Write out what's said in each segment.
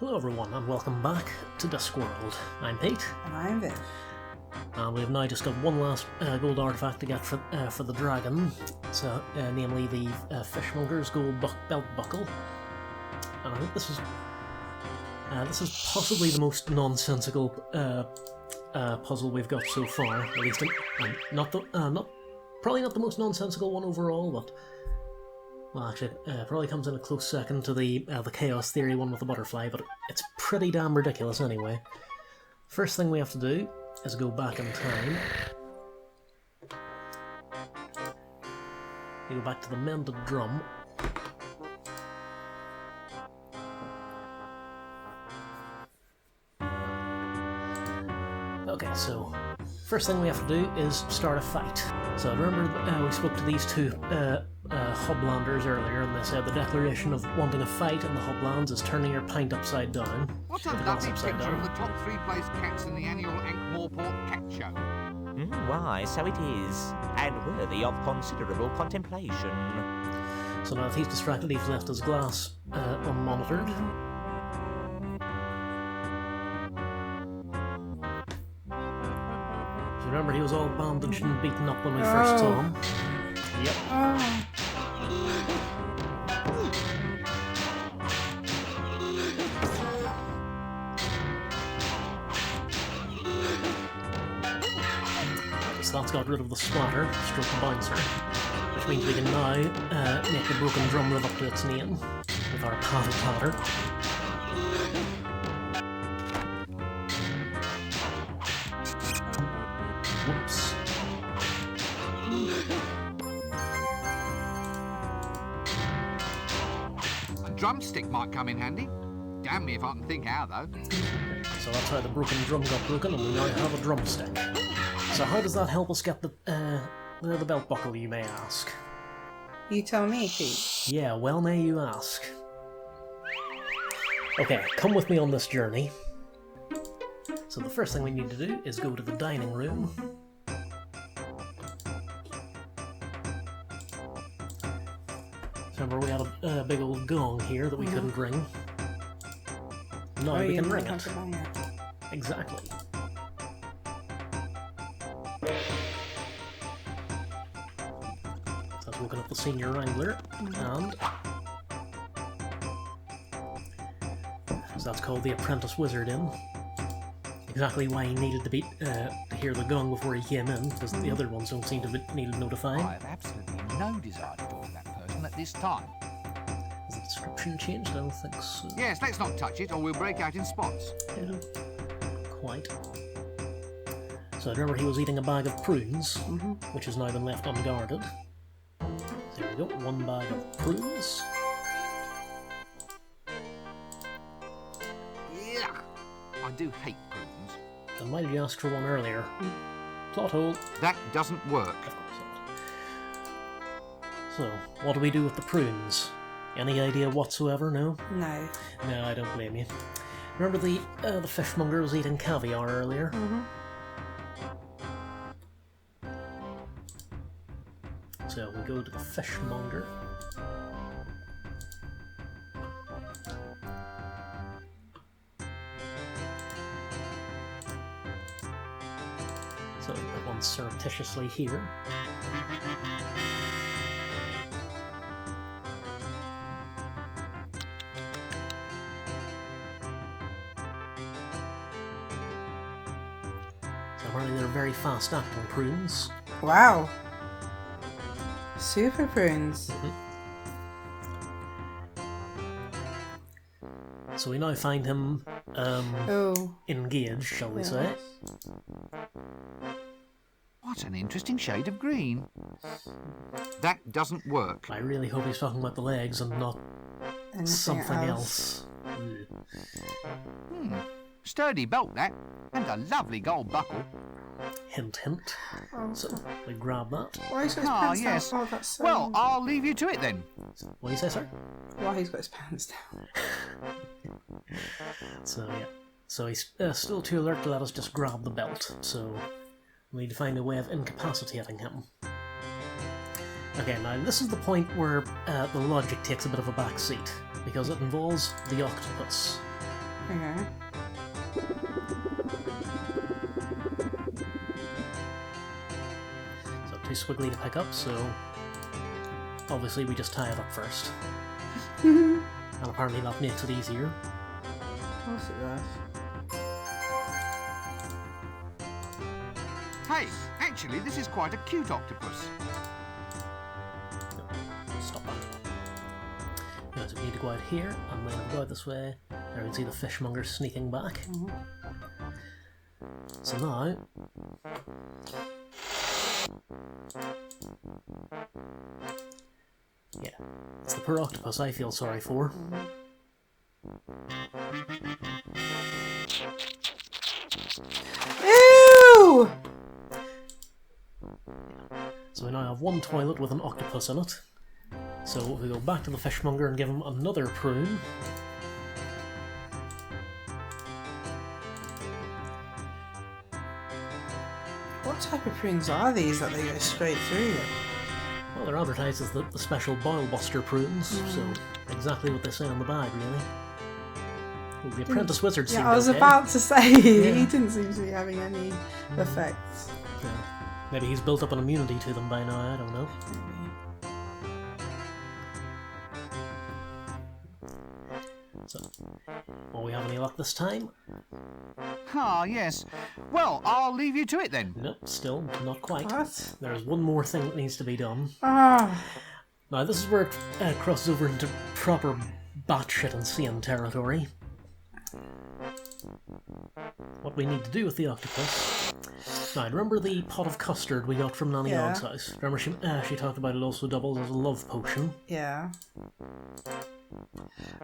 Hello everyone and welcome back to Discworld. I'm Pete. And I'm Viv. And we've now just got one last gold artifact to get for the dragon, so namely the Fishmonger's gold belt buckle. And I think this is possibly the most nonsensical puzzle we've got so far. At least, probably not the most nonsensical one overall, but well, actually, probably comes in a close second to the Chaos Theory one with the butterfly. But it's pretty damn ridiculous anyway. First thing we have to do is go back in time. We go back to the mended drum. Okay, so first thing we have to do is start a fight. So remember we spoke to these two Hoblanders earlier, and they said the declaration of wanting a fight in the Hoblands is turning your pint upside down. What a lovely picture of the top three place cats in the annual Ankh-Morport Cat Show. Why, so it is, and worthy of considerable contemplation. So now if he's distracted, he's left his glass unmonitored. So remember, he was all bandaged and beaten up when we first saw him. Yep. So that's got rid of the splatter, stroke the bouncer, which means we can now make the broken drum live up to its name with our patter-patter. Whoops. A drumstick might come in handy. Damn me if I can think how, though. So that's how the broken drum got broken, and we now have a drumstick. So how does that help us get the belt buckle, you may ask? You tell me, Pete. Yeah, well may you ask. Okay, come with me on this journey. So the first thing we need to do is go to the dining room. Remember we had a big old gong here that we couldn't ring. Now we can ring it. Exactly. So I was woken up the senior wrangler, and so that's called the apprentice wizard in. Exactly why he needed to to hear the gong before he came in, because the other ones don't seem to need notifying. I have absolutely no desire to talk to that person at this time. Has the description changed? I don't think so. Yes, let's not touch it, or we'll break out in spots. Yeah, quite. So I remember he was eating a bag of prunes, which has now been left unguarded. So there we go, one bag of prunes. Yeah, I do hate prunes. And why did you ask for one earlier? Plot hole. That doesn't work. Of course not. So, what do we do with the prunes? Any idea whatsoever? No? No. No, I don't blame you. Remember the fishmonger was eating caviar earlier? So we go to the fishmonger. So that one's surreptitiously here. So apparently they're very fast-acting prunes. Wow. Super prunes. So we now find him engaged, shall we say. What an interesting shade of green. That doesn't work. I really hope he's talking about the legs and not Anything something else. Sturdy belt, that. And a lovely gold buckle. Hint, hint. So we grab that. Why he's got his Ah, pants yes. down? Oh, that's so... Well, I'll leave you to it then. What do you say, sir? Why he's got his pants down? So yeah. So he's still too alert to let us just grab the belt. So we need to find a way of incapacitating him. Okay, now this is the point where the logic takes a bit of a back seat, because it involves the octopus. Okay. So too squiggly to pick up, so obviously we just tie it up first. And apparently that makes it easier. Of course it does. Hey, actually, this is quite a cute octopus. Stop that. Yeah, so we need to go out here, and then go out this way. There we can see the fishmonger sneaking back. So now... Yeah, it's the poor octopus I feel sorry for. Ew! So we now have one toilet with an octopus in it. So we go back to the fishmonger and give him another prune. What type of prunes are these that they go straight through? Well, they're advertised as the special boil buster prunes, so exactly what they say on the bag, really. Well, the apprentice wizard seemed Yeah, I was okay. about to say, he didn't seem to be having any effects. Yeah. Maybe he's built up an immunity to them by now, I don't know. So, will we have any luck this time? Ah, yes. Well, I'll leave you to it then. Nope, still not quite. What? There's one more thing that needs to be done. Ah, Now, this is where it crosses over into proper batshit insane territory. What we need to do with the octopus... Now, remember the pot of custard we got from Nanny Yeah. Ogg's house? Remember she talked about it also doubles as a love potion? yeah.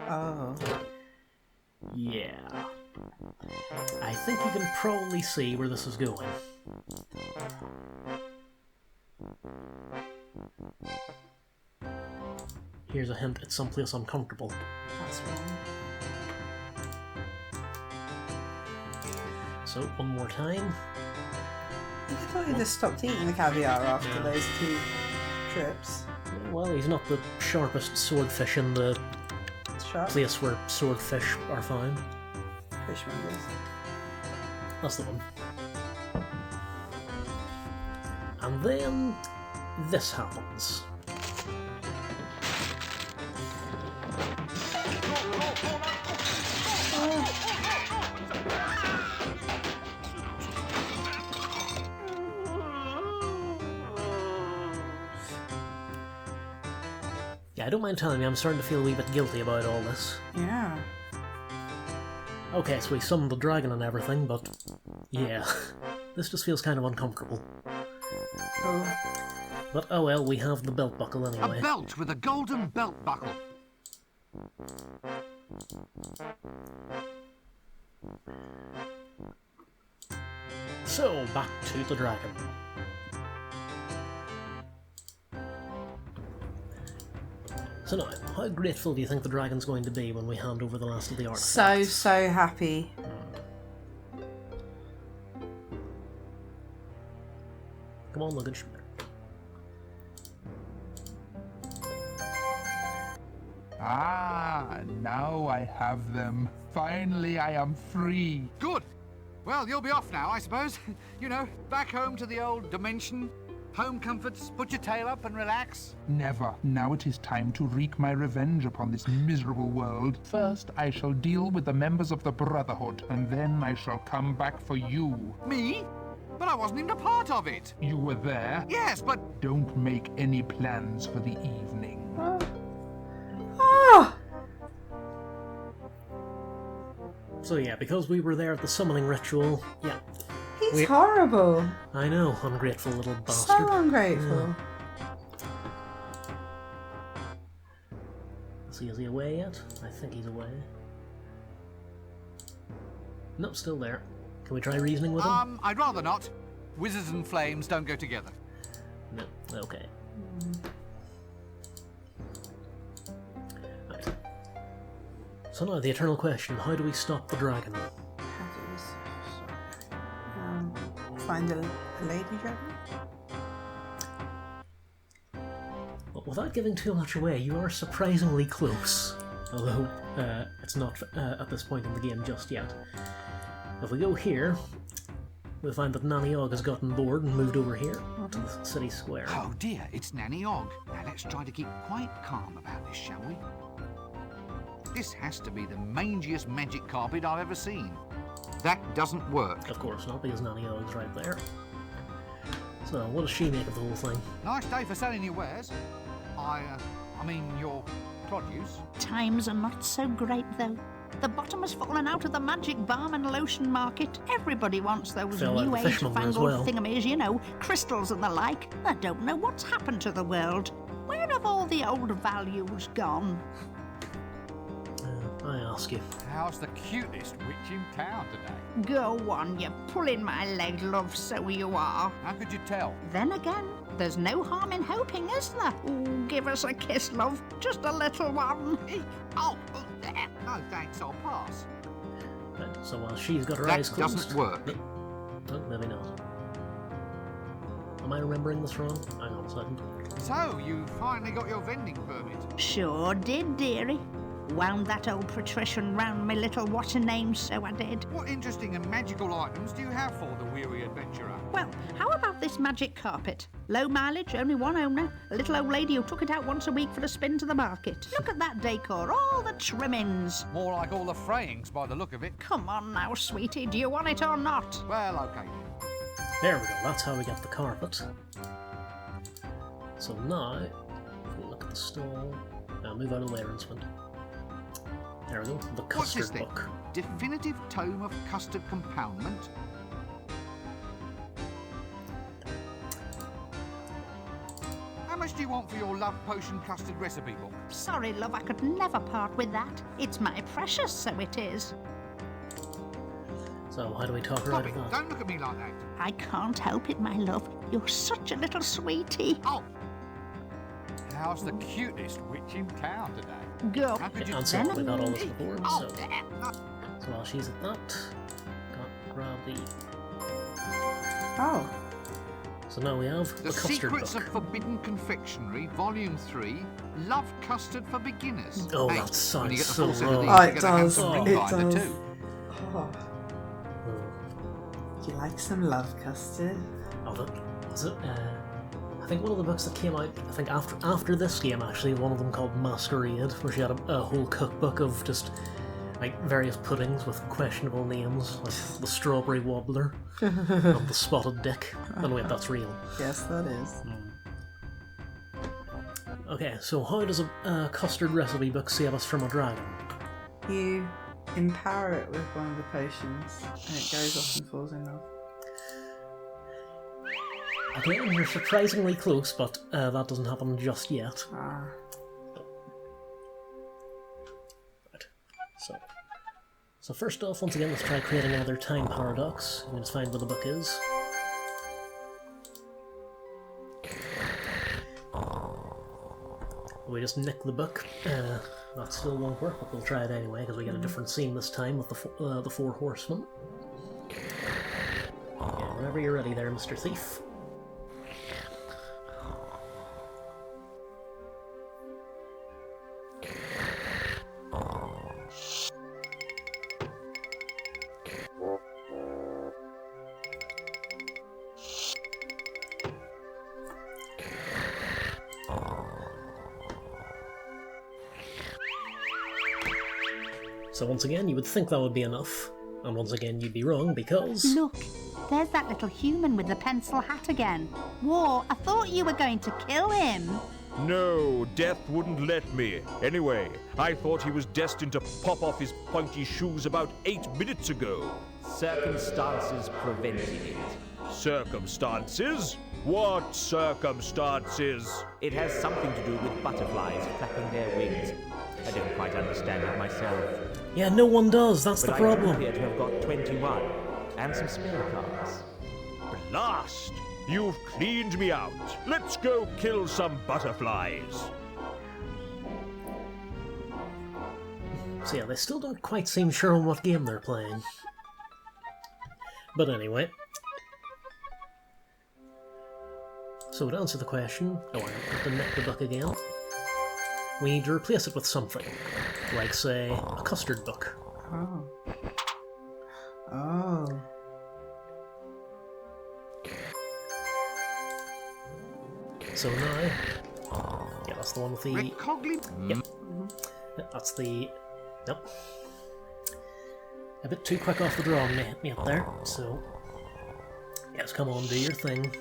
Oh. Yeah. I think you can probably see where this is going. Here's a hint, it's someplace uncomfortable. That's wrong. So, one more time. I thought he just stopped eating the caviar after those 2 trips. Well, he's not the sharpest swordfish in the Sharp place where swordfish are found. fishmongers. That's the one. And then this happens. Yeah, I don't mind telling you, I'm starting to feel a wee bit guilty about all this. Yeah. Okay, so we summoned the dragon and everything, but yeah, this just feels kind of uncomfortable. Oh. But oh well, we have the belt buckle anyway. A belt with a golden belt buckle. So, back to the dragon. So now, how grateful do you think the dragon's going to be when we hand over the last of the artifacts? So happy. Come on, luggage. Ah, now I have them. Finally, I am free. Good. Well, you'll be off now, I suppose. You know, back home to the old dimension. Home comforts, put your tail up and relax. Never. Now it is time to wreak my revenge upon this miserable world. First, I shall deal with the members of the Brotherhood, and then I shall come back for you. Me? But I wasn't even a part of it. You were there? Yes, but... Don't make any plans for the evening. Oh! So yeah, because we were there at the summoning ritual, yeah, He's horrible. I know, ungrateful little So bastard. ungrateful. See, is he away yet? I think he's away. Nope, still there. Can we try reasoning with him? I'd rather not. Wizards and flames don't go together. No, okay. Right. So now, the eternal question, how do we stop the dragon? Find a lady dragon? Well, without giving too much away, you are surprisingly close. although it's not at this point in the game just yet. If we go here, we'll find that Nanny Og has gotten bored and moved over here to the city square. Oh dear, it's Nanny Og. Now let's try to keep quite calm about this, shall we? This has to be the mangiest magic carpet I've ever seen. That doesn't work. Of course not, because Nanny Og's right there. So, what does she make of the whole thing? Nice day for selling your wares. I mean your produce. Times are not so great, though. The bottom has fallen out of the magic balm and lotion market. Everybody wants those Fell out new of the age fishmonger as fangled well. thingamies, you know, crystals and the like. I don't know what's happened to the world. Where have all the old values gone? I ask you. How's the cutest witch in town today? Go on, you're pulling my leg, love, so you are. How could you tell? Then again, there's no harm in hoping, is there? Ooh, give us a kiss, love. Just a little one. Oh, there. No thanks, I'll pass. Right, so while she's got her That eyes closed... doesn't work. No, maybe not. Am I remembering this wrong? Hang on a second. So, you finally got your vending permit. Sure did, dearie. Wound that old patrician round my little what's-her-name, so I did. What interesting and magical items do you have for the weary adventurer? Well, how about this magic carpet? Low mileage, only one owner. A little old lady who took it out once a week for a spin to the market. Look at that decor, all the trimmings. More like all the frayings by the look of it. Come on now, sweetie, do you want it or not? Well, okay. There we go, that's how we get the carpet. So now, if we look at the stall... Now move out of the way, Rinsmond. There we go, the What's this custard thing? book. Definitive Tome of Custard Compoundment? How much do you want for your love potion custard recipe book? Sorry, love, I could never part with that. It's my precious, so it is. So how do we talk her Stop out it! of that? Don't look at me like that. I can't help it, my love. You're such a little sweetie. Oh! How's the cutest witch in town today? Go. How could you... And so we've had all this before, Oh, so... there. So while she's at that, can't grab the... Oh, So now we have the The custard Secrets book. of Forbidden Confectionery, Volume 3, Love Custard for Beginners. Oh, Hey, that sounds when you get the so full set of wrong. these, Oh, you're it gonna have does. some It ring binder does. too. oh. You like some love custard? Oh, that was it. I think one of the books that came out, I think after this game actually, one of them called Masquerade, where she had a whole cookbook of just like various puddings with questionable names, like the Strawberry Wobbler and the Spotted Dick. And wait, that's real. Yes, that is. Okay, so how does a custard recipe book save us from a dragon? You empower it with one of the potions, and it goes off and falls in love. Okay, you're surprisingly close, but that doesn't happen just yet. Ah. Right. So first off, once again, let's try creating another time paradox. You can just find where the book is. We just nick the book. That still won't work, but we'll try it anyway, because we get a different scene this time with the four horsemen. Okay, whenever you're ready there, Mr. Thief. So once again, you would think that would be enough, and once again you'd be wrong, because... Look, there's that little human with the pencil hat again. War, I thought you were going to kill him. No, death wouldn't let me. Anyway, I thought he was destined to pop off his pointy shoes about 8 minutes ago. Circumstances prevented it. Circumstances? What circumstances? It has something to do with butterflies flapping their wings. I don't quite understand it myself. Yeah, no one does, that's But the I do problem. appear to have got 21, and some spare cards. Blast! You've cleaned me out. Let's go kill some butterflies. So yeah, they still don't quite seem sure on what game they're playing. But anyway. So to answer the question, oh, I have to nick the book again. we need to replace it with something, like, say, a custard book. Oh. Oh. So now, yeah, that's the one with the... Yep. That's the... Yep. A bit too quick off the draw on me up there, so... Yes, come on, do your thing.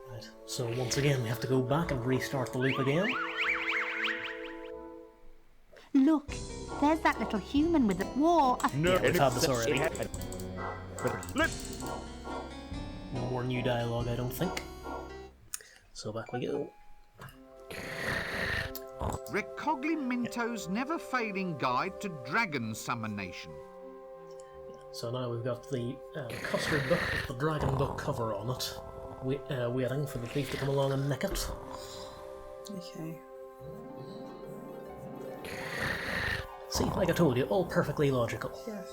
Right, so once again we have to go back and restart the loop again. Look, there's that little human with the war. No, Yeah, we've had this already. Let No more new dialogue, I don't think. So back we go. Recognimento's never-failing guide to dragon summonation. So now we've got the custard book with the dragon book cover on it, waiting for the thief to come along and nick it. Okay. See, like I told you, all perfectly logical. Yes.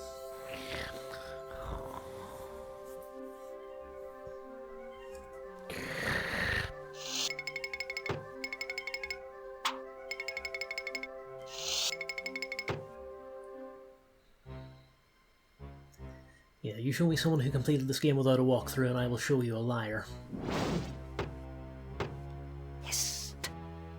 Yeah, you show me someone who completed this game without a walkthrough and I will show you a liar. Hist!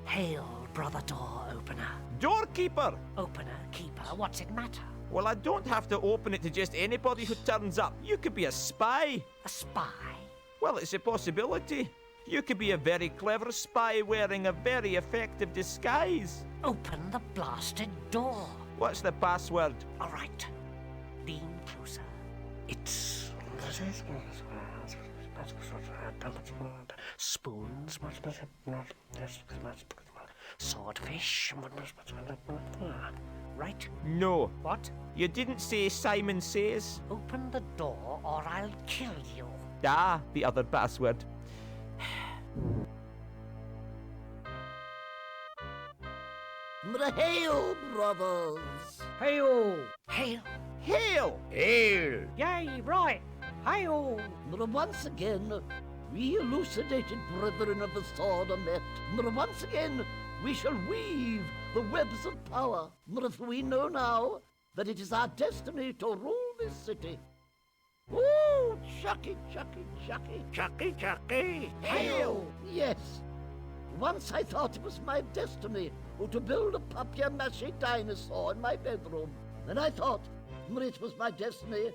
Hail, brother door opener. Doorkeeper! Opener, keeper, what's it matter? Well, I don't have to open it to just anybody who turns up. You could be a spy. A spy? Well, it's a possibility. You could be a very clever spy wearing a very effective disguise. Open the blasted door. What's the password? All right. Lean closer. It's... spoons, swordfish, right? No. What? You didn't say Simon Says. Open the door or I'll kill you. Ah, the other password. Hail, brothers! Hail! Hail! Hail! Hail! Yay, right! Hail! Once again, we elucidated brethren of the sword are met. Once again, we shall weave the webs of power. For we know now that it is our destiny to rule this city. Ooh, chucky, chucky, chucky, chucky, chucky. Hail! Yes. Once I thought it was my destiny to build a papier-mâché dinosaur in my bedroom. Then I thought it was my destiny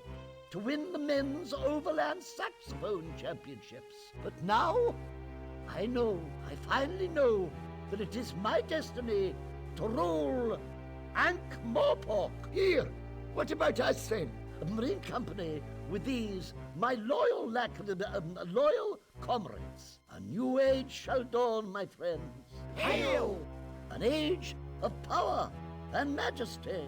to win the men's overland saxophone championships. But now, I finally know that it is my destiny to rule Ankh-Morpork. Here, what about us then? A marine company with these, my loyal comrades. A new age shall dawn, my friends. Hail! An age of power and majesty.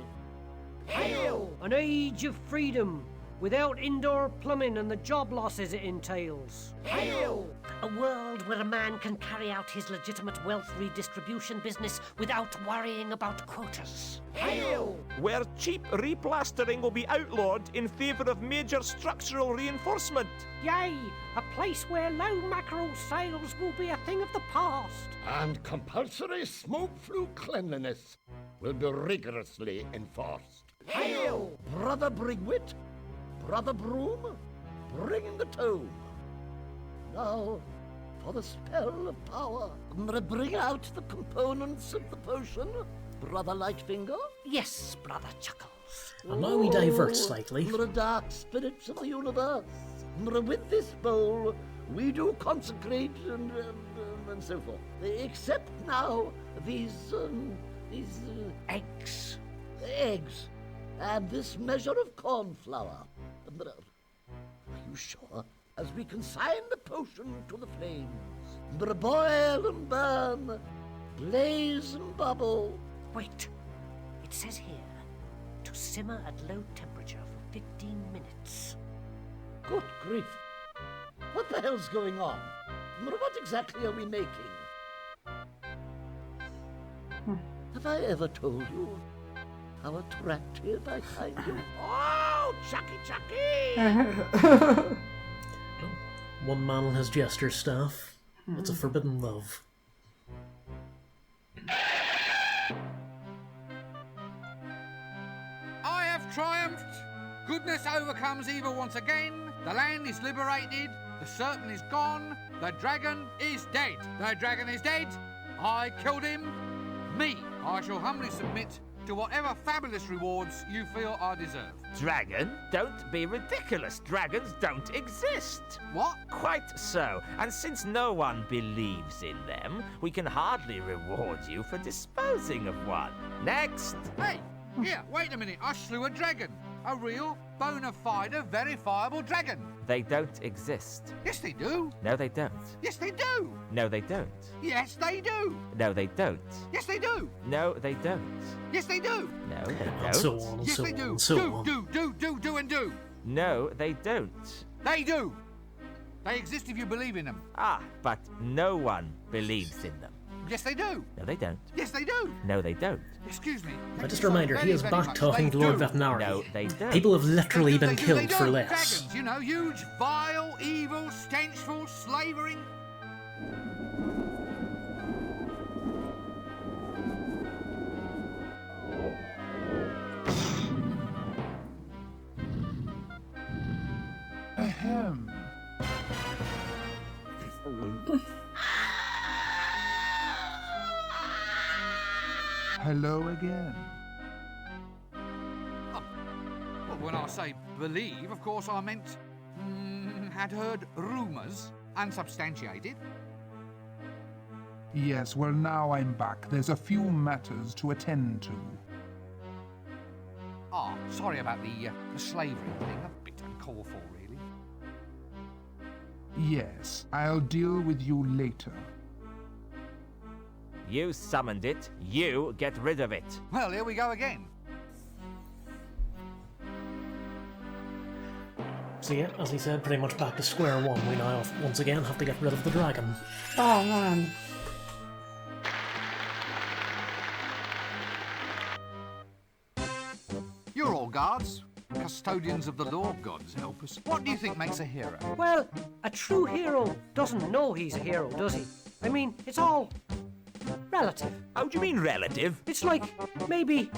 Hail! An age of freedom, without indoor plumbing and the job losses it entails. Hail! A world where a man can carry out his legitimate wealth redistribution business without worrying about quotas. Hail! Where cheap replastering will be outlawed in favour of major structural reinforcement. Yay! A place where low mackerel sales will be a thing of the past. And compulsory smoke-flue cleanliness will be rigorously enforced. Hail! Brother Brigwit, Brother Broom, bring the tome. Now, for the spell of power, bring out the components of the potion, Brother Lightfinger. Yes, Brother Chuckles. And now we divert slightly. The dark spirits of the universe. With this bowl, we do consecrate and so forth. Except now, these eggs. Eggs. And this measure of corn flour. Are you sure? As we consign the potion to the flames. Boil and burn. Blaze and bubble. Wait. It says here, to simmer at low temperature for 15 minutes. Good grief. What the hell's going on? What exactly are we making? Have I ever told you how attractive I find you? Chucky, Chucky! One man and his jester staff. It's a forbidden love. I have triumphed. Goodness overcomes evil once again. The land is liberated. The serpent is gone. The dragon is dead. The dragon is dead. I killed him. Me. I shall humbly submit to whatever fabulous rewards you feel I deserve. Dragon? Don't be ridiculous. Dragons don't exist. What? Quite so. And since no one believes in them, we can hardly reward you for disposing of one. Next. Hey, here, wait a minute. I slew a dragon. A real, bona fide, verifiable dragon. They don't exist. Yes, they do. No, they don't. Yes, they do. No, they don't. Yes, they do. No, they don't. Yes, they do. No, they don't. Yes, they do. No, they And don't. so on, and Yes, so they on, do. and so on. Do, and do. No, they don't. They do. They exist if you believe in them. Ah, but no one believes in them. Yes, they do. No, they don't. Yes, they do. No, they don't. Excuse me. Just a reminder, he is back talking to Lord Veterinary. No, they don't. People have literally They been do, killed for less. Dragons, you know, huge, vile, evil, stenchful, slavering. Ahem. Hello again. Well, when I say believe, of course I meant had heard rumours, unsubstantiated. Yes, well, now I'm back. There's a few matters to attend to. Ah, sorry about the slavery thing. A bit uncalled for, really. Yes, I'll deal with you later. You summoned it. You get rid of it. Well, here we go again. So yeah, as he said, pretty much back to square one. We now once again have to get rid of the dragon. Oh man. You're all guards, custodians of the law, gods help us. What do you think makes a hero? Well, a true hero doesn't know he's a hero, does he? I mean, it's all relative. How do you mean relative? It's like maybe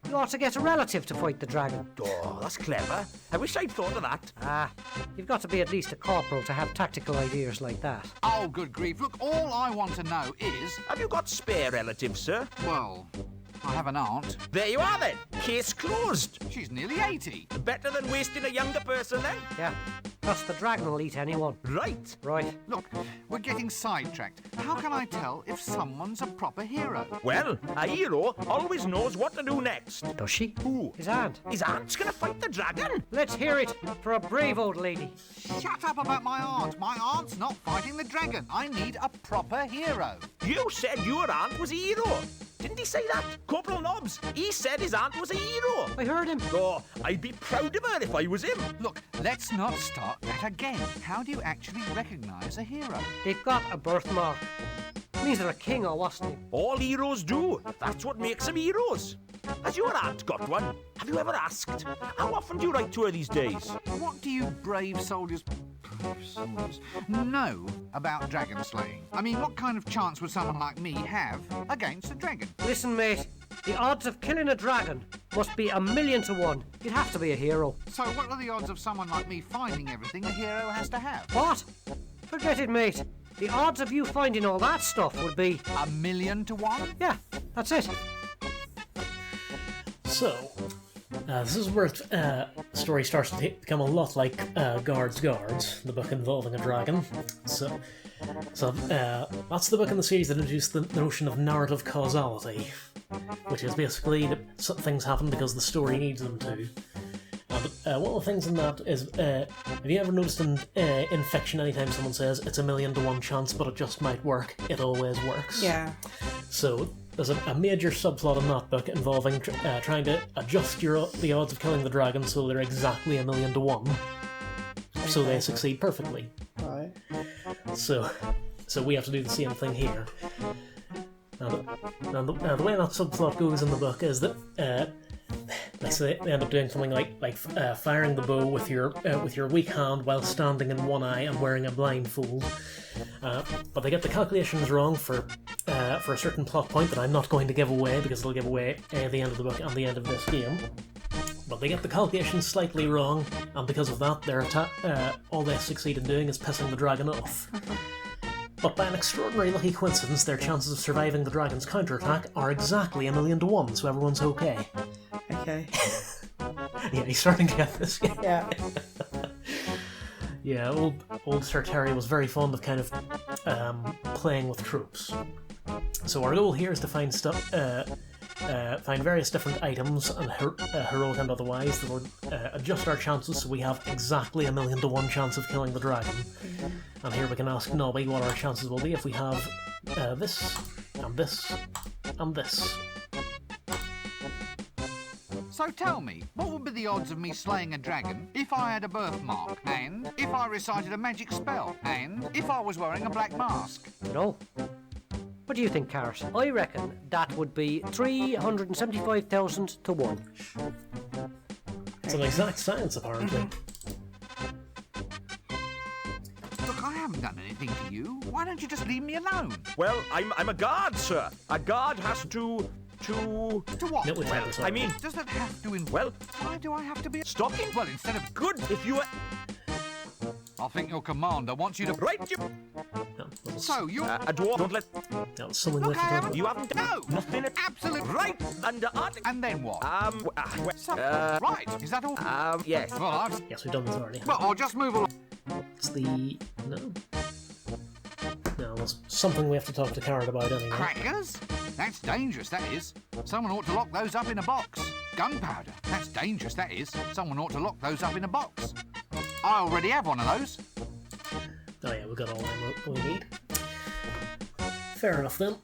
you ought to get a relative to fight the dragon. Oh, that's clever. I wish I'd thought of that. Ah, you've got to be at least a corporal to have tactical ideas like that. Oh, good grief. Look, all I want to know is... Have you got spare relatives, sir? Well, I have an aunt. There you are then. Case closed. She's nearly 80. Better than wasting a younger person then. Yeah, plus the dragon will eat anyone. Right. Right. Look, we're getting sidetracked. How can I tell if someone's a proper hero? Well, a hero always knows what to do next. Does she? Who? His aunt. His aunt's gonna fight the dragon? Let's hear it for a brave old lady. Shut up about my aunt. My aunt's not fighting the dragon. I need a proper hero. You said your aunt was a hero. Didn't he say that? Corporal Nobbs, he said his aunt was a hero. I heard him. Oh, I'd be proud of her if I was him. Look, let's not start that again. How do you actually recognise a hero? They've got a birthmark. Means they're a king or wasn't he? All heroes do. That's what makes them heroes. Has your aunt got one? Have you ever asked? How often do you write to her these days? What do you brave soldiers know about dragon slaying? I mean, what kind of chance would someone like me have against a dragon? Listen, mate. The odds of killing a dragon must be 1,000,000 to 1. You'd have to be a hero. So what are the odds of someone like me finding everything a hero has to have? What? Forget it, mate. The odds of you finding all that stuff would be... 1,000,000 to 1? Yeah, that's it. So, this is where the story starts to become a lot like Guards, the book involving a dragon. So that's the book in the series that introduced the notion of narrative causality, which is basically that things happen because the story needs them to. But one of the things in that is, have you ever noticed in fiction, anytime someone says it's 1,000,000 to 1 chance, but it just might work, it always works? Yeah. So there's a major subplot in that book involving trying to adjust the odds of killing the dragon so they're exactly 1,000,000 to 1, so they succeed perfectly. Right. So we have to do the same thing here. Now the way that subplot goes in the book is that So they end up doing something like firing the bow with your weak hand while standing in one eye and wearing a blindfold. But they get the calculations wrong for a certain plot point that I'm not going to give away because it'll give away the end of the book and the end of this game. But they get the calculations slightly wrong, and because of that, all they succeed in doing is pissing the dragon off. But by an extraordinary lucky coincidence, their chances of surviving the dragon's counterattack are exactly 1,000,000 to 1, so everyone's okay. Okay. Yeah, he's starting to get this. Yeah. Yeah, old Sir Terry was very fond of kind of playing with tropes. So our goal here is to find find various different items, and heroic and otherwise, that will adjust our chances so we have exactly 1,000,000 to 1 chance of killing the dragon. And here we can ask Nobby what our chances will be if we have this, and this, and this. So tell me, what would be the odds of me slaying a dragon if I had a birthmark, and if I recited a magic spell, and if I was wearing a black mask? No. What do you think, Carrot? I reckon that would be 375,000 to 1. It's an exact science, apparently. Look, I haven't done anything to you. Why don't you just leave me alone? Well, I'm a guard, sir. A guard has to To what? No, it's well, not, I mean, Does that have to involve? well, Why do I have to be stalking. Well, instead of Good if you were I think your commander wants you to. right. You no, So you. a dwarf. Don't let no, it's something we Look, I have to haven't. you haven't done No. nothing. Absolute. Right under Arctic. And then what? So, uh, right. Is that all? yes. Well, I've. Yes, we've done this already. Well, I'll just move along. It's the... No, there's something we have to talk to Carrot about anyway. Crackers? That's dangerous, that is. Someone ought to lock those up in a box. Gunpowder? That's dangerous, that is. Someone ought to lock those up in a box. I already have one of those. Oh yeah, we've got all we need. Fair enough then.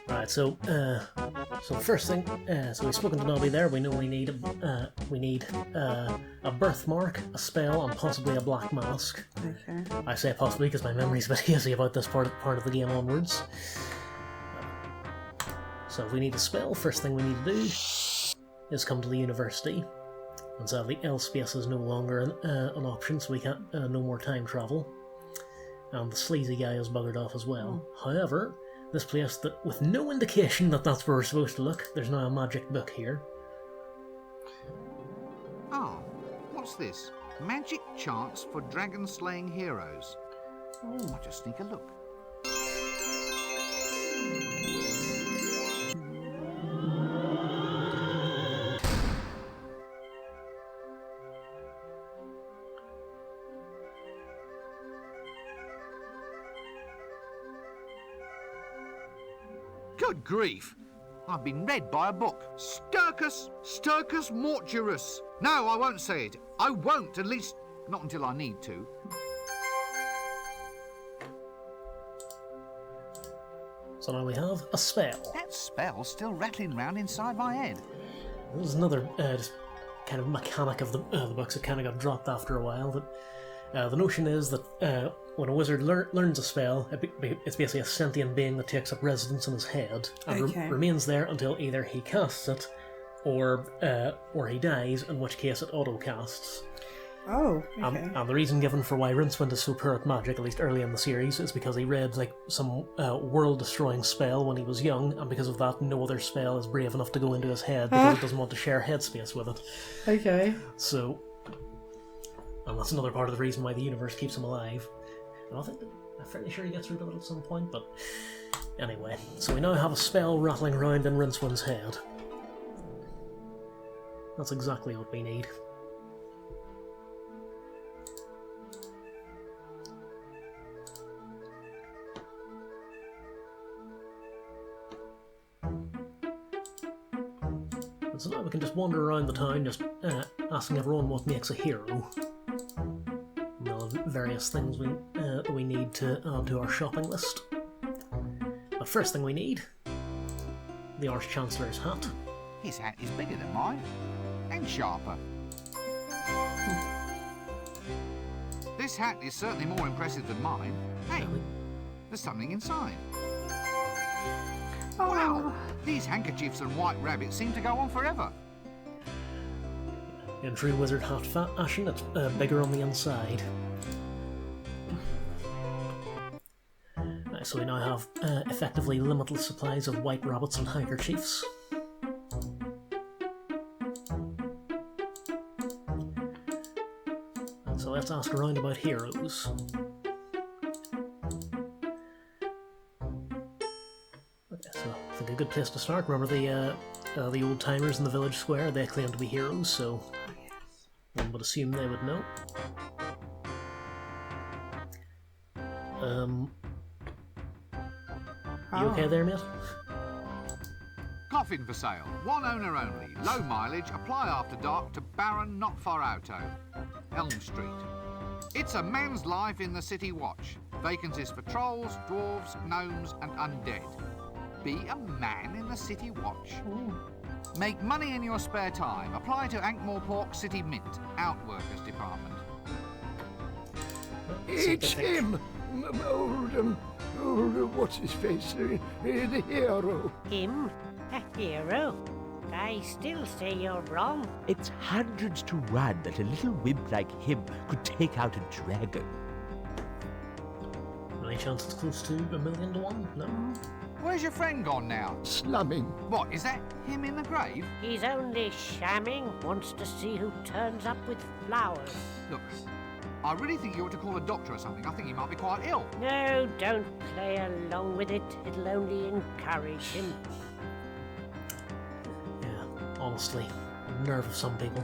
Right, so first thing, so we've spoken to Nobby there. We know we need a birthmark, a spell, and possibly a black mask. Okay. I say possibly because my memory's a bit hazy about this part of the game onwards. So if we need a spell, first thing we need to do is come to the university. And sadly, L-space is no longer an option, so we can't no more time travel. And the sleazy guy is buggered off as well. However, this place, that with no indication that that's where we're supposed to look, there's now a magic book here. Oh, what's this? Magic chants for dragon slaying heroes. Oh, I'll just sneak a look. Good grief! I've been read by a book. Sturcus Mortuus. No, I won't say it. I won't, at least not until I need to. So now we have a spell. That spell's still rattling round inside my head. This is another just kind of mechanic of the books that kind of got dropped after a while. That the notion is that when a wizard learns a spell, it's basically a sentient being that takes up residence in his head and remains there until either he casts it or he dies, in which case it auto-casts. Oh, okay. And the reason given for why Rincewind is so poor at magic, at least early in the series, is because he read like some world-destroying spell when he was young, and because of that, no other spell is brave enough to go into his head because it doesn't want to share headspace with it. Okay. So, and that's another part of the reason why the universe keeps him alive. And I'm fairly sure he gets rid of it at some point, but anyway. So we now have a spell rattling around in Rincewind's head. That's exactly what we need. And so now we can just wander around the town, just asking everyone what makes a hero. And all the various things that we need to add to our shopping list. The first thing we need, the Arch-Chancellor's hat. His hat is bigger than mine, and sharper. This hat is certainly more impressive than mine. Hey, there's something inside. Wow! These handkerchiefs and white rabbits seem to go on forever. In true wizard hat fashion, it's bigger on the inside. Right, so we now have effectively limitless supplies of white rabbits and handkerchiefs. And so let's ask around about heroes. Okay, so I think a good place to start. Remember the old timers in the village square? They claim to be heroes, so one would assume they would know. You okay there, mate? Coffin for sale. One owner only. Low mileage. Apply after dark to Baron Not Far Auto. Elm Street. It's a man's life in the City Watch. Vacancies for trolls, dwarves, gnomes and undead. Be a man in the City Watch. Ooh. Make money in your spare time. Apply to Ankh-Morpork City Mint. Outworkers Department. It's him! What's his face? The hero. Him? A hero? I still say you're wrong. It's hundreds to one that a little wimp like him could take out a dragon. Any chance it's close to 1,000,000 to 1? No? Where's your friend gone now? Slumming. What, is that him in the grave? He's only shamming, wants to see who turns up with flowers. Look, I really think you ought to call a doctor or something. I think he might be quite ill. No, don't play along with it. It'll only encourage him. Yeah, honestly, nerve of some people.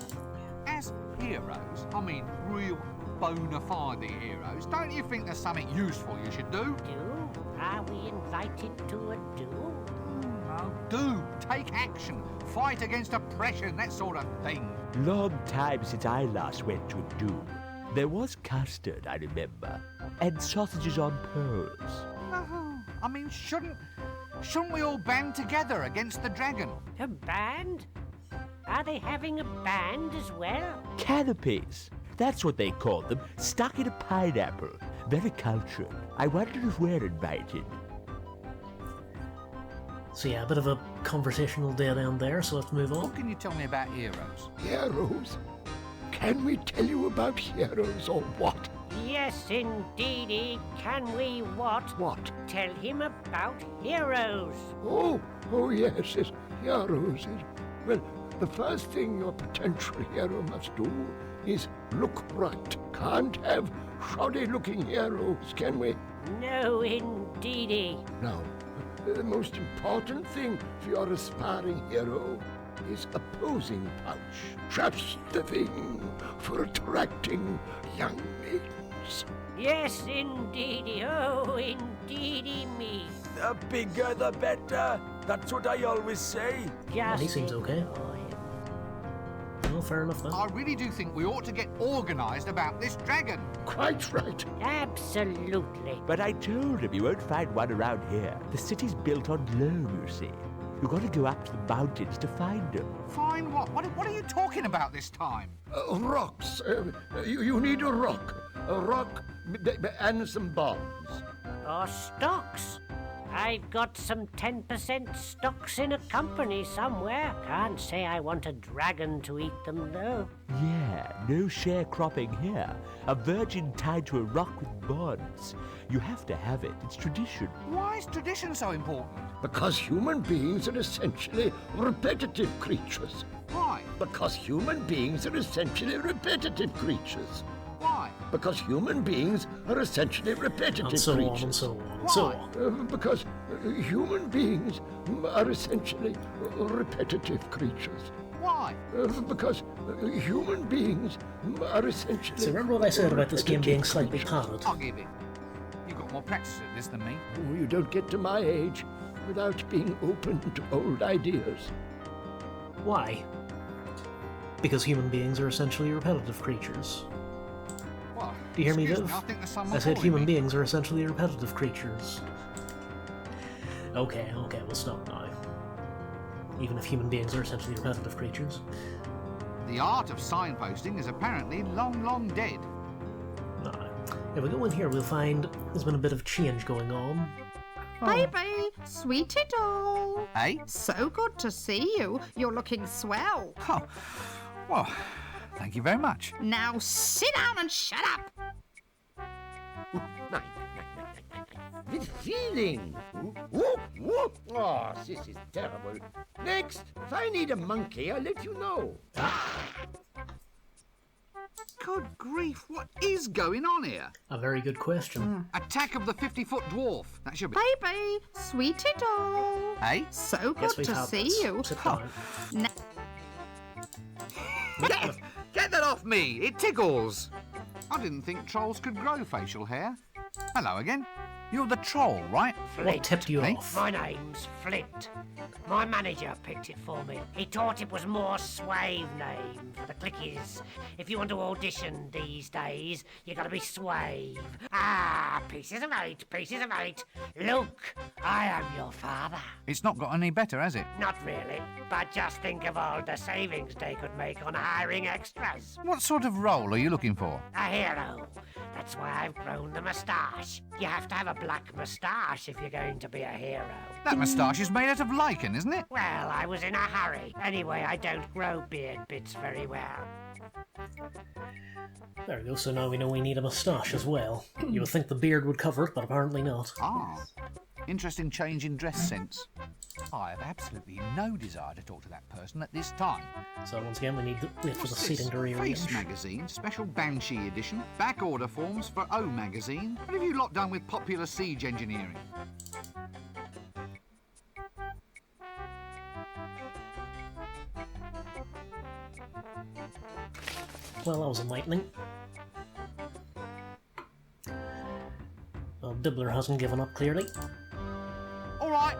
As heroes, I mean real bona fide heroes, don't you think there's something useful you should do? Do? Are we invited to a do? No, do. Take action. Fight against oppression, that sort of thing. Long time since I last went to a do. There was custard, I remember, and sausages on poles. No, I mean, shouldn't we all band together against the dragon? A band? Are they having a band as well? Canopies. That's what they call them, stuck in a pineapple. Very cultured. I wonder if we're invited. So yeah, a bit of a conversational dead end there, so let's move on. What can you tell me about heroes? Heroes? Can we tell you about heroes or what? Yes, indeedy. Can we what? What? Tell him about heroes. Oh yes, heroes. Well, the first thing your potential hero must do is look right. Can't have shoddy-looking heroes, can we? No, indeedy. Now, the most important thing for your aspiring hero is a posing pouch. Just the thing for attracting young maidens. Yes, indeedy. Oh, indeedy me. The bigger the better. That's what I always say. Well, he Just seems okay. ignore him. Well, fair enough then. I really do think we ought to get organised about this dragon. Quite right. Absolutely. But I told him you won't find one around here. The city's built on loam, you see. You've got to go up to the mountains to find them. Fine, what? What are you talking about this time? Rocks. You need a rock. A rock and some bombs. Or stocks. I've got some 10% stocks in a company somewhere. Can't say I want a dragon to eat them, though. Yeah, no sharecropping here. A virgin tied to a rock with bonds. You have to have it. It's tradition. Why is tradition so important? Because human beings are essentially repetitive creatures. Why? Because human beings are essentially repetitive creatures. Why? Because human beings are essentially repetitive And so creatures. on and so on and so Why? on. Because human beings are essentially repetitive creatures. Why? Because human beings are essentially... So remember what I said about this game being repetitive slightly creatures. padded? I'll give it. You've got more practice at this than me. Oh, you don't get to my age without being open to old ideas. Why? Because human beings are essentially repetitive creatures. What? Do you hear me, Excuse Viv? I think there's someone I said calling human me. beings are essentially repetitive creatures. Okay, we'll stop now. Even if human beings are essentially repetitive creatures. The art of signposting is apparently long, long dead. No. If we go in here, we'll find there's been a bit of change going on. Baby, sweetie doll. Hey? So good to see you. You're looking swell. Oh, well, thank you very much. Now sit down and shut up. With feeling. Whoop, whoop. Oh, this is terrible. Next, if I need a monkey, I'll let you know. Good grief, what is going on here? A very good question. Attack of the 50-foot dwarf. That should be... Baby, sweetie doll. Hey? So Yes, good we've to had see this. you. Sit down. Get that off me! It tickles! I didn't think trolls could grow facial hair. Hello again. You're the troll, right? What tipped you Hey? off? My name's Flint. My manager picked it for me. He thought it was more suave name for the clickies. If you want to audition these days, you gotta be suave. Ah, pieces of eight, pieces of eight. Luke, I am your father. It's not got any better, has it? Not really, but just think of all the savings they could make on hiring extras. What sort of role are you looking for? A hero. That's why I've grown the moustache. You have to have a black moustache if you're going to be a hero. That moustache is made out of lichen, isn't it? Well, I was in a hurry. Anyway, I don't grow beard bits very well. There we go, so now we know we need a moustache as well. You would think the beard would cover it, but apparently not. Ah, interesting change in dress sense. I have absolutely no desire to talk to that person at this time. So once again, we need to wait for the What's seating this? to rearrange. Face magazine, special Banshee edition, back order forms for O magazine. What have you lot done with popular siege engineering? Well, that was enlightening. Well, Dibbler hasn't given up, clearly. All right.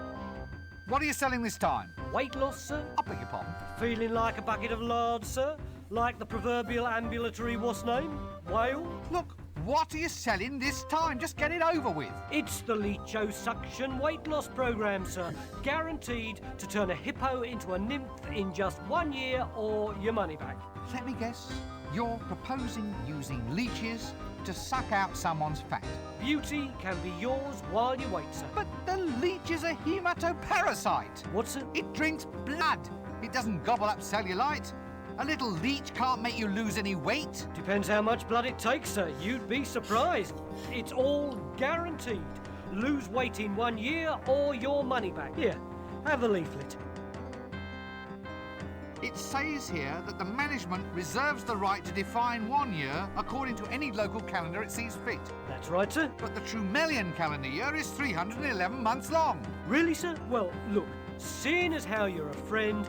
What are you selling this time? Weight loss, sir? I beg your pardon. Feeling like a bucket of lard, sir? Like the proverbial ambulatory what's name? Whale? Look, what are you selling this time? Just get it over with. It's the liposuction weight loss program, sir. Guaranteed to turn a hippo into a nymph in just 1 year or your money back. Let me guess. You're proposing using leeches to suck out someone's fat. Beauty can be yours while you wait, sir. But the leech is a hematoparasite. What's it? It drinks blood. It doesn't gobble up cellulite. A little leech can't make you lose any weight. Depends how much blood it takes, sir. You'd be surprised. It's all guaranteed. Lose weight in 1 year or your money back. Here, have a leaflet. It says here that the management reserves the right to define 1 year according to any local calendar it sees fit. That's right, sir. But the Trumelian calendar year is 311 months long. Really, sir? Well, look, seeing as how you're a friend,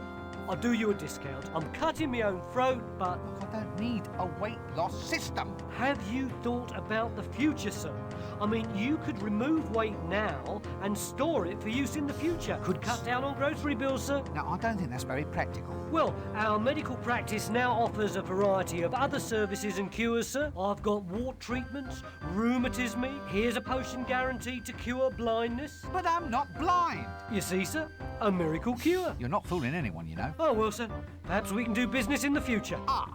I'll do you a discount. I'm cutting my own throat, but... I don't need a weight loss system. Have you thought about the future, sir? I mean, you could remove weight now and store it for use in the future. Could cut down on grocery bills, sir. No, I don't think that's very practical. Well, our medical practice now offers a variety of other services and cures, sir. I've got wart treatments, rheumatism, here's a potion guaranteed to cure blindness. But I'm not blind. You see, sir, a miracle cure. You're not fooling anyone, you know. Oh, well, sir, perhaps we can do business in the future. Ah.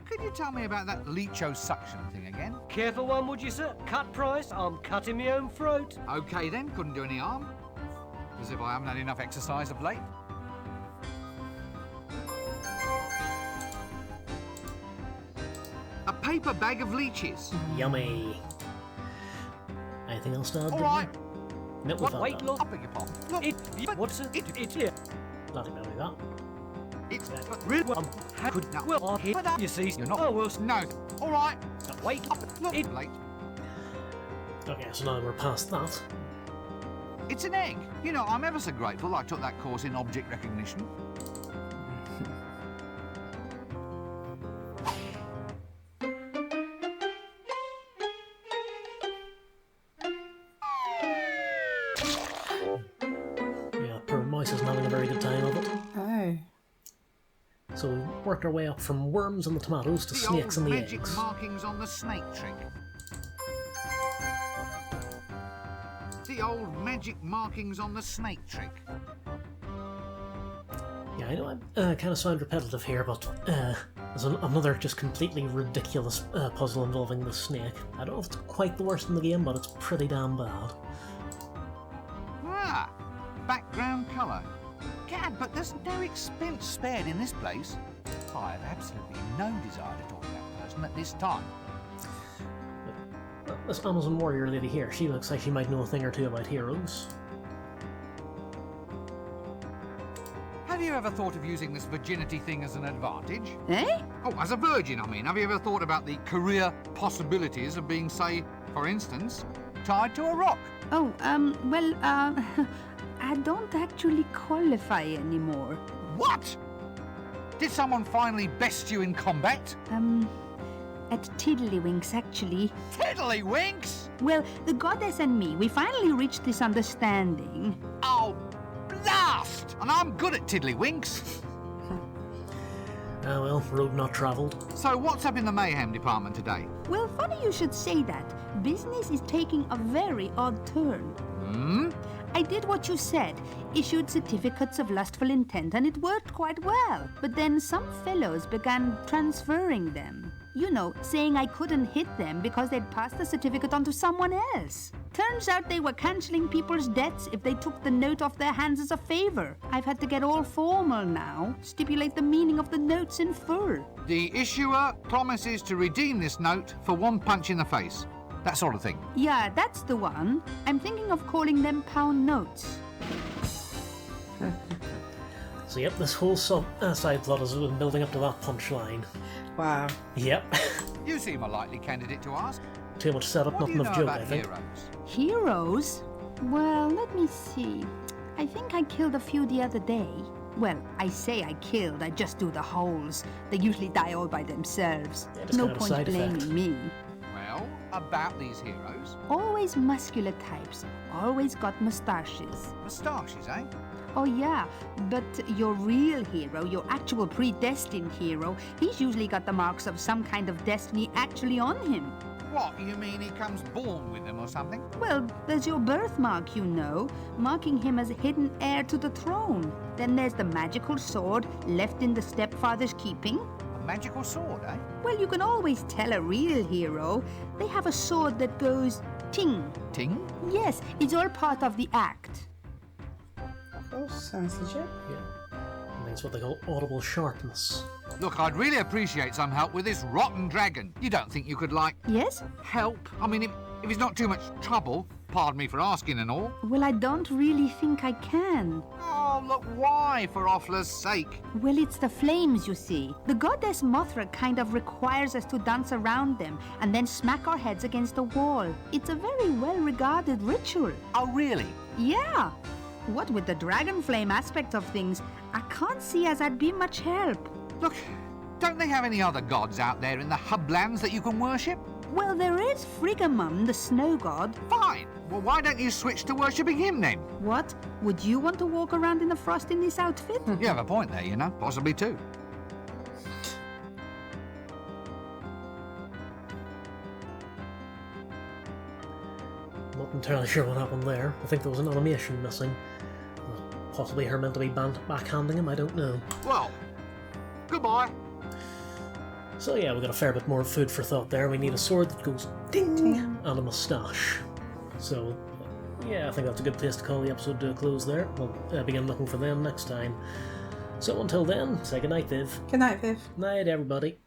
Could you tell me about that liposuction thing again? Careful one, would you, sir? Cut price, I'm cutting my own throat. OK then, couldn't do any harm. As if I haven't had enough exercise of late. A paper bag of leeches. Yummy. Anything else to add? All right. No, we've What had weight that. loss? I beg your pardon. Look, but What's it? it- It's here. Bloody belly that. it's... But Really? Well, could No. well, hit. But that- You see, You're not... Oh, well, No. All right. wait. Look, It- late. Okay, so now we're past that. It's an egg. You know, I'm ever so grateful I took that course in object recognition. Yeah, poor Mouse isn't having a very good time of it. Oh. So we worked our way up from worms and the tomatoes to The snakes old and the magic eggs. markings on the snake trick. The old magic markings on the snake trick. Yeah, I know I kind of sound repetitive here, but there's another just completely ridiculous puzzle involving the snake. I don't know if it's quite the worst in the game, but it's pretty damn bad. but there's no expense spared in this place. I have absolutely no desire to talk to that person at this time. This Amazon warrior lady here, she looks like she might know a thing or two about heroes. Have you ever thought of using this virginity thing as an advantage? Eh? Oh, as a virgin, I mean. Have you ever thought about the career possibilities of being, say, for instance, tied to a rock? Oh, well, I don't actually qualify anymore. What? Did someone finally best you in combat? At Tiddlywinks, actually. Tiddlywinks? Well, the goddess and me, we finally reached this understanding. Oh, blast! And I'm good at tiddlywinks. Ah well, road not travelled. So what's up in the mayhem department today? Well, funny you should say that. Business is taking a very odd turn. Hmm? I did what you said, issued certificates of lustful intent, and it worked quite well. But then some fellows began transferring them. You know, saying I couldn't hit them because they'd passed the certificate on to someone else. Turns out they were cancelling people's debts if they took the note off their hands as a favour. I've had to get all formal now, stipulate the meaning of the notes in full. The issuer promises to redeem this note for one punch in the face. That sort of thing. Yeah, that's the one. I'm thinking of calling them pound notes. So yep, this whole side plot has been building up to that punchline. Wow. Yep. You seem a likely candidate to ask. Too much setup, What not do you enough know joke, about I think. heroes? Heroes? Well, let me see. I think I killed a few the other day. Well, I say I killed, I just do the holes. They usually die all by themselves. Yeah, just No kind of a point side blaming effect. me. Well, about these heroes. Always muscular types. Always got moustaches. Moustaches, eh? Oh yeah, but your real hero, your actual predestined hero, he's usually got the marks of some kind of destiny actually on him. What, you mean he comes born with them or something? Well, there's your birthmark, you know, marking him as a hidden heir to the throne. Then there's the magical sword left in the stepfather's keeping. A magical sword, eh? Well, you can always tell a real hero. They have a sword that goes ting. Ting? Yes, it's all part of the act. Oh, sounds legit. Yeah. I think it's what they call audible sharpness. Look, I'd really appreciate some help with this rotten dragon. You don't think you could, like, Yes? help? I mean, if it's not too much trouble, pardon me for asking and all. Well, I don't really think I can. Oh, look, why, for Offler's sake? Well, it's the flames, you see. The goddess Mothra kind of requires us to dance around them and then smack our heads against the wall. It's a very well-regarded ritual. Oh, really? Yeah. What with the dragon flame aspect of things, I can't see as I'd be much help. Look, don't they have any other gods out there in the hublands that you can worship? Well, there is Friggamon, the snow god. Fine. Well, why don't you switch to worshipping him then? What? Would you want to walk around in the frost in this outfit? You have a point there, you know. Possibly two. Not entirely sure what happened there. I think there was an animation missing. Possibly her meant to be backhanding him, I don't know. Well, goodbye. So yeah, we got a fair bit more food for thought there. We need a sword that goes ding and a moustache. So yeah, I think that's a good place to call the episode to a close there. We'll begin looking for them next time. So until then, say goodnight, Viv. Good night, Viv. Night, everybody.